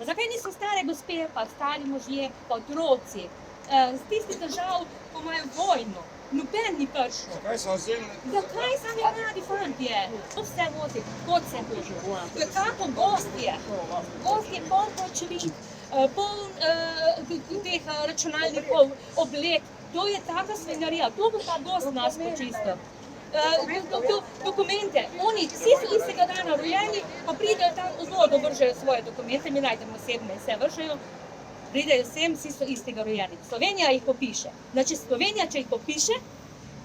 Zakaj niso stare gospe, pa stari možje, pa otroci? Z tistih držav, ko imajo vojno, noben ni prišel. Zakaj so azilni? Zakaj sami mladi fantje? To vse vozi, kot se hoče. Kako gostje? Gostje poln pločevink, poln teh računalnikov, oblek. To je taka svinjarija, to bo pa gost nas počistil. Dokumente, oni vsi so istega dana rojeni, pa pridejo tam zelo, da vržejo svoje dokumente, mi najdemo osebne in vse vržejo, pridejo sem, vsi so istega rojeni. Slovenija jih popiše. Znači, Slovenija, če jih popiše,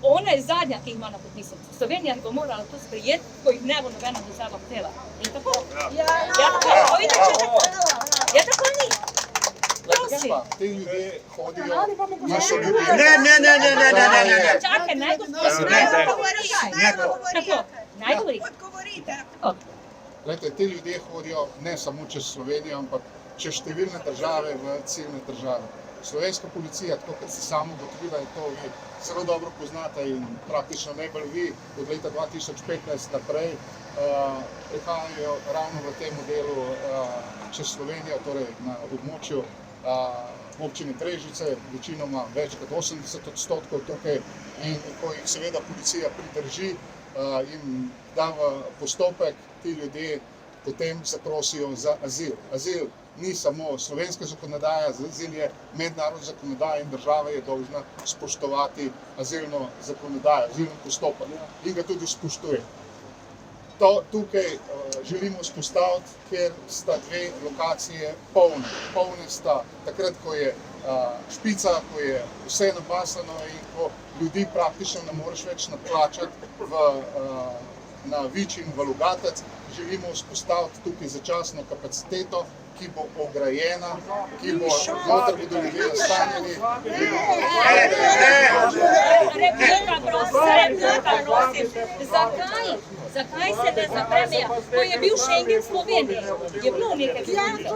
ona je zadnja, ki jih ima na podpisu. Slovenija bo morala to sprijeti, ko jih ne bo nobena država htela. In tako? Ja, tako. Ja, tako ni. Ti ljudje hodijo Ne. Čakaj, naj govori. Glejte, ti ljudje hodijo ne samo čez Slovenijo, ampak čez številne države v ciljne države. Slovenska policija, tako kot ste sami ugotovili, to vi zelo dobro poznate in praktično najbolj vi od leta 2015 naprej prihajajo ravno v tem delu čez Slovenijo, torej na območju občine Brežice, večinoma več kot 80% tukaj, in ko jih seveda policija pridrži, jim da v postopek, ti ljudje potem zaprosijo za azil. Azil ni samo slovenska zakonodaja, azil je mednarodna zakonodaja in država je dolžna spoštovati azilno zakonodajo, azilni postopek in ga tudi spoštuje. Tukaj želimo vzpostaviti, ker sta dve lokacije polne. Polne sta takrat, ko je špica, ko je vse nabasano in ko ljudi praktično ne moreš več naplačati na Vič in v Logatec. Želimo vzpostaviti tukaj začasno kapaciteto, ki bo ograjena, ki bo noter bodo ljudje nastanjeni. Replika, prosim. Zakaj se ne zapre meja? Ko je bil Schengen v Sloveniji, je bilo nekaj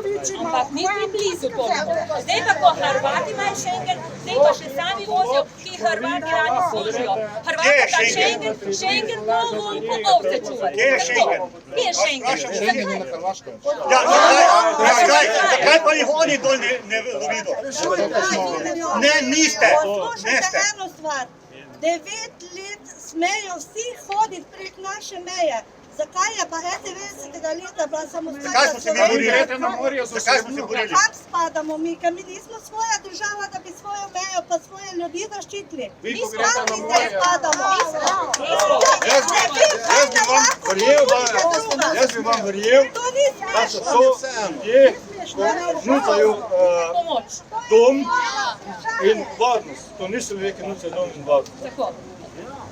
beguncev, ampak ni blizu toliko. Zdaj pa, ko Hrvati imajo Schengen, zdaj pa še sami vozijo, ki Hrvati radi služijo. Hrvati pa Schengen po ovce čuvati. Kje je Schengen? Kje je Schengen? Schengen je na Hrvaškem. Zakaj pa jih oni dol ne lovido? Ne, niste. Poslušajte eno stvar. 9 let smejo vsi hoditi prek naše meje. Zakaj je pa 91. leta bila samostalna Zakaj smo se mi borili? Zakaj smo se borili? Kam spadamo mi, ker mi nismo svoja država, da bi svojo mejo pa svoje ljudi zaščitili. Mi sami zdaj spadamo. Jaz bi vam verjel, To ni da so smešno. to ljudje, ko nucajo dom in varnost. To niso ljudje, ki nucajo dom in varnost. Tako.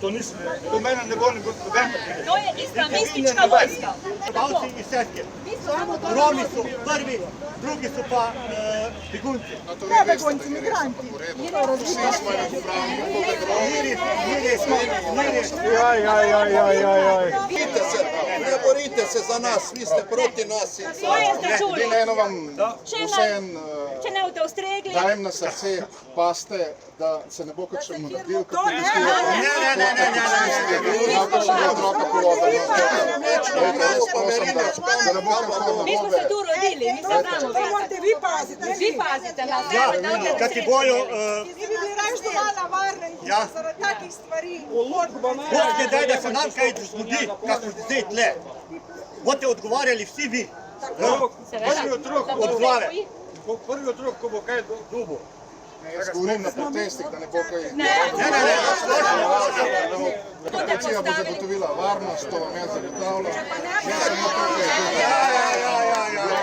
To niso ljudje. To mene ne bo noben pride. To je islamistična vojska. Balci in setke. Romi so prvi, drugi so pa begunci. Ne begunci, migranti. Vsi smo enakopravni, Ne borite se za nas, vi ste proti nas. Svoje ste čuli. Eno vam vsem Če ne boste ustregli. dajem na srce, paste, da se ne bo kakšen naredil, kot Ne. Mi smo se tu rodili, mi se znamo vezati. Vi pazite. Vi pazite nas. Kad ti bojo, Vi bi bili raje doma varni zaradi takih stvari. Bog ne daj, da se nam kaj zgodi, kako zdaj tle. Boste odgovarjali vsi vi. Prvi otrok, Od glave. prvi otrok, ko bo kaj dubo. Jaz govorim na protestih, da ne bo kaj... Policija bo zagotovila varnost, to vam jaz zagotavljam.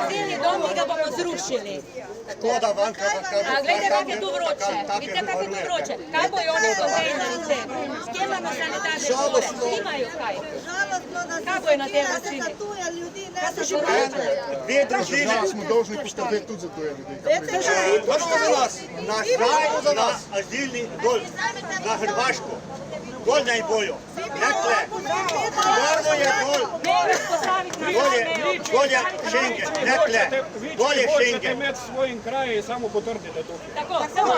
Azilni dom, ki ga bomo zrušili. Škoda vam, kaj A gledajte, kako je tu vroče. Vidite, kako je tu vroče. Kaj bojo oni kontejnerice? S kje imamo sanitarne šole? Imajo kaj? Kako je na tem načinu? Dve družine. Država smo dolžni poskrbeti tudi za tuje ljudi. Na azilni dol, na Hrvaško. Dol naj bojo. Ne tle. Gorno je dol. Dol je Schengen. Ne tle. Dol je Schengen. Med svojim krajem samo potrdite to. Tako, samo.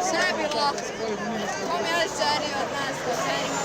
Vse je bilo. Bom jaz žari od nas, vse je